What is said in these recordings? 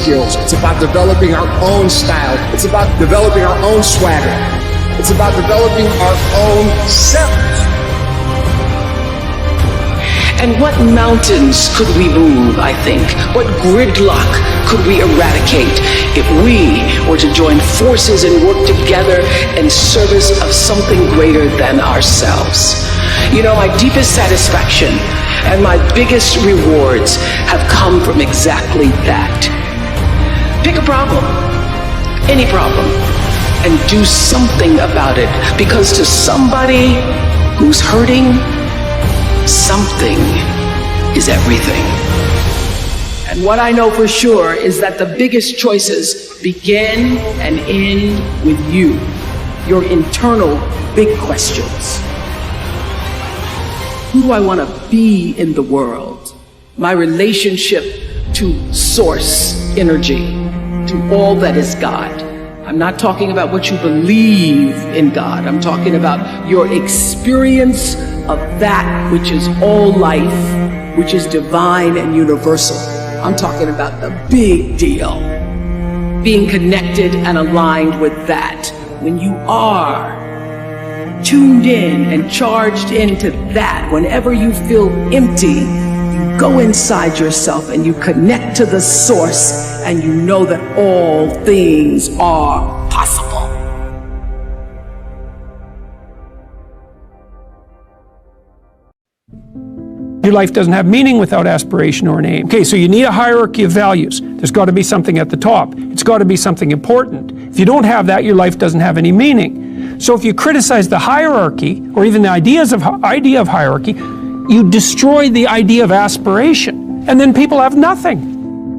skills. It's about developing our own style. It's about developing our own swagger. It's about developing our own selves. And what mountains could we move, I think? What gridlock could we eradicate if we were to join forces and work together in service of something greater than ourselves? You know, my deepest satisfaction and my biggest rewards have come from exactly that. Pick a problem, any problem, and do something about it, because to somebody who's hurting, something is everything. And what I know for sure is that the biggest choices begin and end with you, your internal big questions. Who do I want to be in the world? My relationship to source energy, to all that is God. I'm not talking about what you believe in God. I'm talking about your experience of that which is all life, which is divine and universal. I'm talking about the big deal. Being connected and aligned with that. When you are tuned in and charged into that, whenever you feel empty, you go inside yourself and you connect to the source, and you know that all things are possible. Your life doesn't have meaning without aspiration or an aim. Okay, so you need a hierarchy of values. There's got to be something at the top. It's got to be something important. If you don't have that, your life doesn't have any meaning. So if you criticize the hierarchy, or even the idea of hierarchy, you destroy the idea of aspiration, and then people have nothing.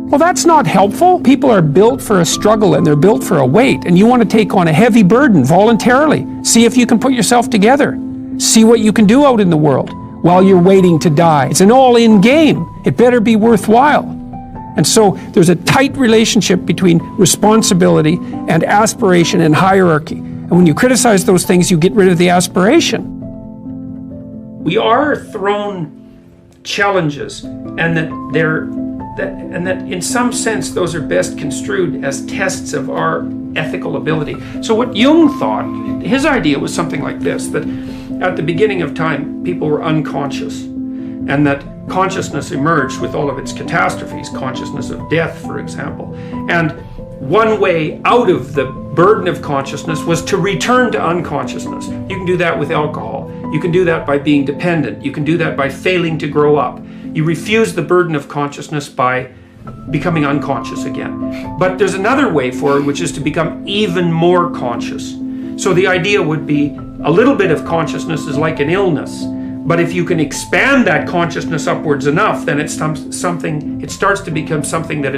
Well, that's not helpful. People are built for a struggle, and they're built for a weight, and you want to take on a heavy burden voluntarily. See if you can put yourself together. See what you can do out in the world while you're waiting to die. It's an all-in game. It better be worthwhile. And so there's a tight relationship between responsibility and aspiration and hierarchy. And when you criticize those things, you get rid of the aspiration. We are thrown challenges, and that in some sense those are best construed as tests of our ethical ability. So what Jung thought, his idea was something like this, that at the beginning of time, people were unconscious, and that consciousness emerged with all of its catastrophes, consciousness of death, for example. And one way out of the burden of consciousness was to return to unconsciousness. You can do that with alcohol. You can do that by being dependent. You can do that by failing to grow up. You refuse the burden of consciousness by becoming unconscious again. But there's another way forward, which is to become even more conscious. So the idea would be a little bit of consciousness is like an illness, but if you can expand that consciousness upwards enough, then it starts to become something that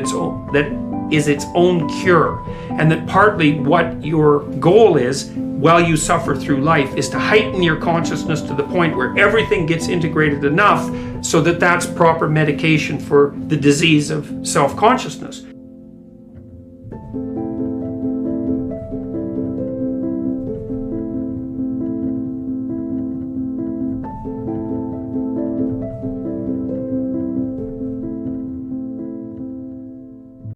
is its own cure. And that partly what your goal is while you suffer through life is to heighten your consciousness to the point where everything gets integrated enough so that that's proper medication for the disease of self-consciousness.